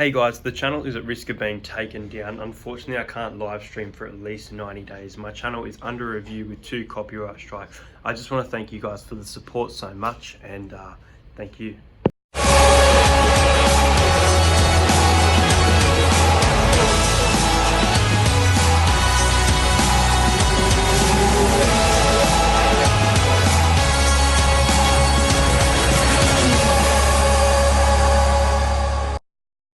Hey guys, the channel is at risk of being taken down. Unfortunately, I can't live stream for at least 90 days. My channel is under review with 2 copyright strikes. I just want to thank you guys for the support so much, and thank you.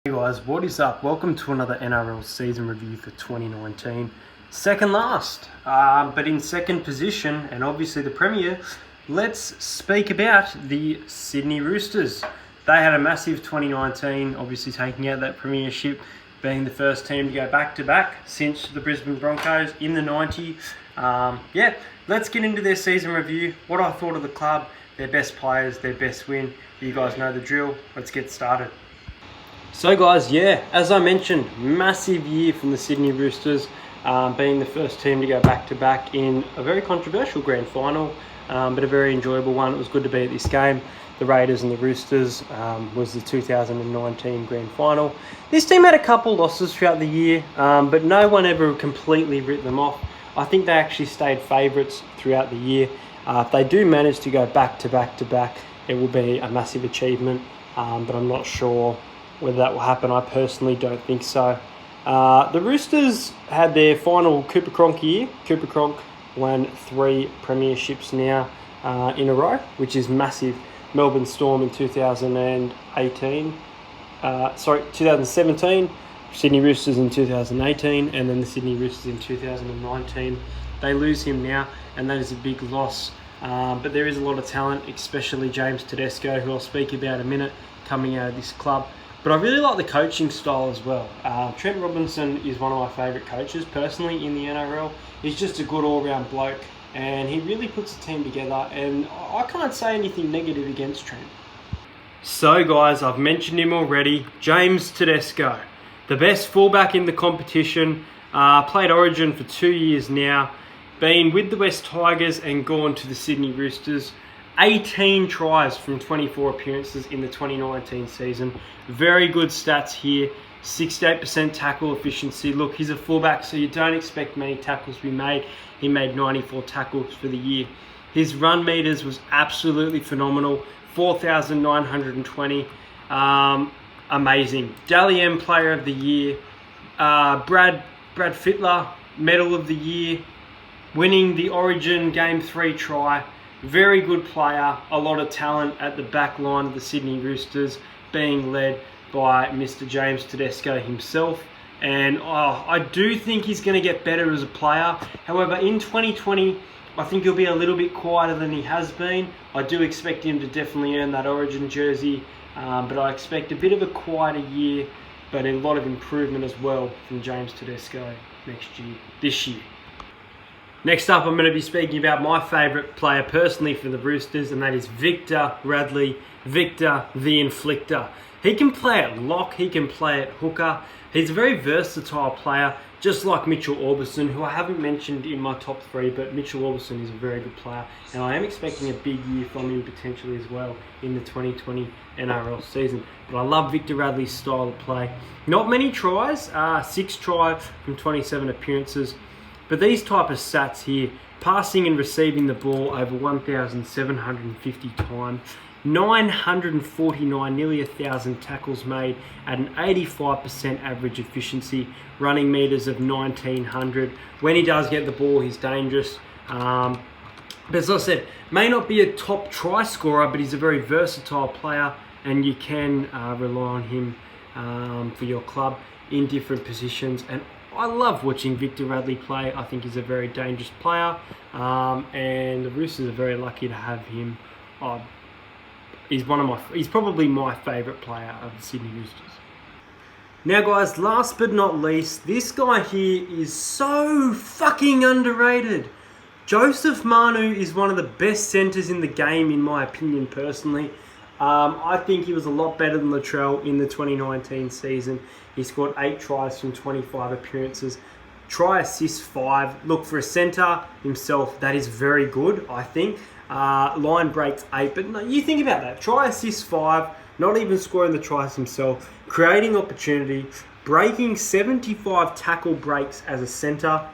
Hey guys, what is up? Welcome to another NRL season review for 2019. Second last, but in second position, and obviously the Premier. Let's speak about the Sydney Roosters. They had a massive 2019, obviously taking out that premiership, being the first team to go back-to-back since the Brisbane Broncos in the 90s. Let's get into their season review, what I thought of the club, their best players, their best win. You guys know the drill. Let's get started. So guys, as I mentioned, massive year from the Sydney Roosters, being the first team to go back-to-back in a very controversial grand final, but a very enjoyable one. It was good to be at this game. The Raiders and the Roosters was the 2019 grand final. This team had a couple losses throughout the year, but no one ever completely writ them off. I think they actually stayed favourites throughout the year. If they do manage to go back-to-back, it will be a massive achievement, but I'm not sure whether that will happen. I personally don't think so. The Roosters had their final Cooper Cronk year. Cooper Cronk won 3 premierships now in a row, which is massive. Melbourne Storm in 2017, Sydney Roosters in 2018, and then the Sydney Roosters in 2019. They lose him now, and that is a big loss. But there is a lot of talent, especially James Tedesco, who I'll speak about in a minute, coming out of this club. But I really like the coaching style as well. Trent Robinson is one of my favourite coaches personally in the NRL. He's just a good all-round bloke, and he really puts the team together, and I can't say anything negative against Trent. So guys, I've mentioned him already, James Tedesco. The best fullback in the competition, played Origin for 2 years now, been with the West Tigers and gone to the Sydney Roosters. 18 tries from 24 appearances in the 2019 season. Very good stats here. 68% tackle efficiency. Look, he's a fullback, so you don't expect many tackles to be made. He made 94 tackles for the year. His run meters was absolutely phenomenal. 4,920. Amazing. Dally M Player of the Year. Brad Fittler, Medal of the Year. Winning the Origin Game 3 try. Very good player, a lot of talent at the back line of the Sydney Roosters, being led by Mr. James Tedesco himself. And I do think he's going to get better as a player. However, in 2020, I think he'll be a little bit quieter than he has been. I do expect him to definitely earn that Origin jersey, but I expect a bit of a quieter year, but a lot of improvement as well from James Tedesco this year. Next up, I'm going to be speaking about my favourite player personally for the Roosters, and that is Victor Radley, Victor the Inflictor. He can play at lock, he can play at hooker. He's a very versatile player, just like Mitchell Orbison, who I haven't mentioned in my top 3, but Mitchell Orbison is a very good player, and I am expecting a big year from him potentially as well in the 2020 NRL season. But I love Victor Radley's style of play. Not many tries, 6 tries from 27 appearances. But these type of stats here, passing and receiving the ball over 1,750 times, 949, nearly 1,000 tackles made at an 85% average efficiency, running meters of 1,900. When he does get the ball, he's dangerous. But as I said, may not be a top try scorer, but he's a very versatile player, and you can rely on him for your club in different positions. And I love watching Victor Radley play. I think he's a very dangerous player, and the Roosters are very lucky to have him. He's probably my favourite player of the Sydney Roosters. Now guys, last but not least, this guy here is so fucking underrated. Joseph Manu is one of the best centres in the game, in my opinion personally. I think he was a lot better than Latrell in the 2019 season. He scored 8 tries from 25 appearances. Try assist 5. Look, for a centre himself, that is very good, I think. Line breaks 8. But no, you think about that. Try assist 5 not even scoring the tries himself, creating opportunity, breaking 75 tackle breaks as a centre,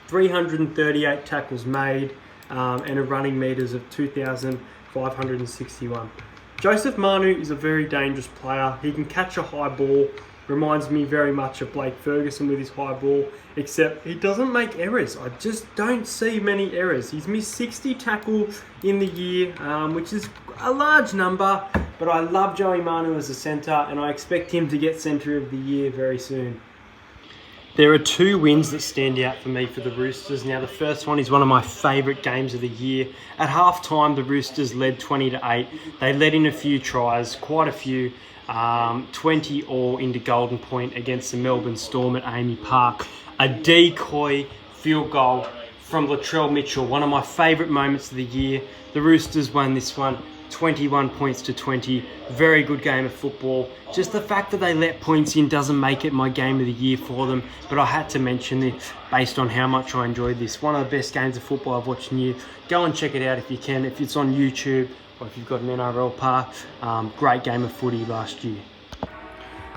338 tackles made, and a running metres of 2,561. Joseph Manu is a very dangerous player. He can catch a high ball. Reminds me very much of Blake Ferguson with his high ball, except he doesn't make errors. I just don't see many errors. He's missed 60 tackles in the year, which is a large number, but I love Joey Manu as a centre, and I expect him to get centre of the year very soon. There are two wins that stand out for me for the Roosters. Now, the first one is one of my favourite games of the year. At half-time, the Roosters led 20-8. They let in a few tries, quite a few, 20 all into Golden Point against the Melbourne Storm at Amy Park. A decoy field goal from Latrell Mitchell, one of my favourite moments of the year. The Roosters won this one, 21 points to 20. Very good game of football. Just the fact that they let points in doesn't make it my game of the year for them, but I had to mention this based on how much I enjoyed this. One of the best games of football I've watched in years. Go and check it out if you can, if it's on YouTube or if you've got an NRL pass. Great game of footy last year.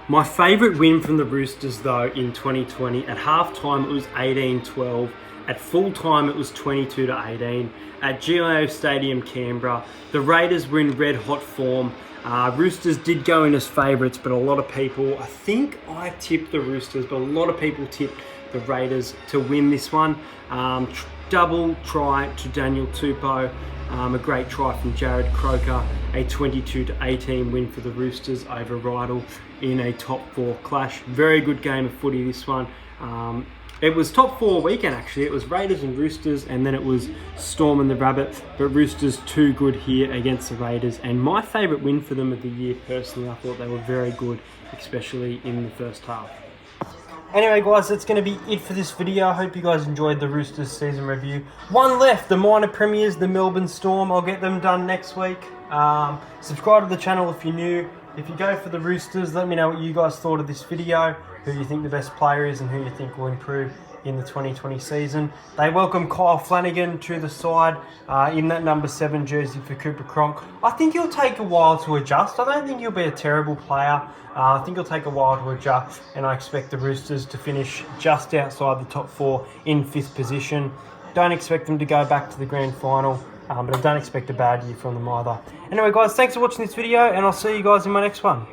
My favourite win from the Roosters, though, in 2020, at half-time it was 18-12. At full time, it was 22-18. At GIO Stadium, Canberra, the Raiders were in red-hot form. Roosters did go in as favourites, but a lot of people, I think I tipped the Roosters, but a lot of people tipped the Raiders to win this one. Double try to Daniel Tupou, a great try from Jared Croker, a 22-18 win for the Roosters over Rydal in a top four clash. Very good game of footy, this one. It was top four weekend, actually. It was Raiders and Roosters, and then it was Storm and the Rabbits. But Roosters too good here against the Raiders. And my favourite win for them of the year, personally, I thought they were very good, especially in the first half. Anyway, guys, that's going to be it for this video. I hope you guys enjoyed the Roosters season review. One left, the minor premiers, the Melbourne Storm. I'll get them done next week. Subscribe to the channel if you're new. If you go for the Roosters, let me know what you guys thought of this video, who you think the best player is and who you think will improve in the 2020 season. They welcome Kyle Flanagan to the side in that number 7 jersey for Cooper Cronk. I think he'll take a while to adjust. I don't think he'll be a terrible player. I think he'll take a while to adjust, and I expect the Roosters to finish just outside the top 4 in 5th position. Don't expect them to go back to the grand final, but I don't expect a bad year from them either. Anyway, guys, thanks for watching this video, and I'll see you guys in my next one.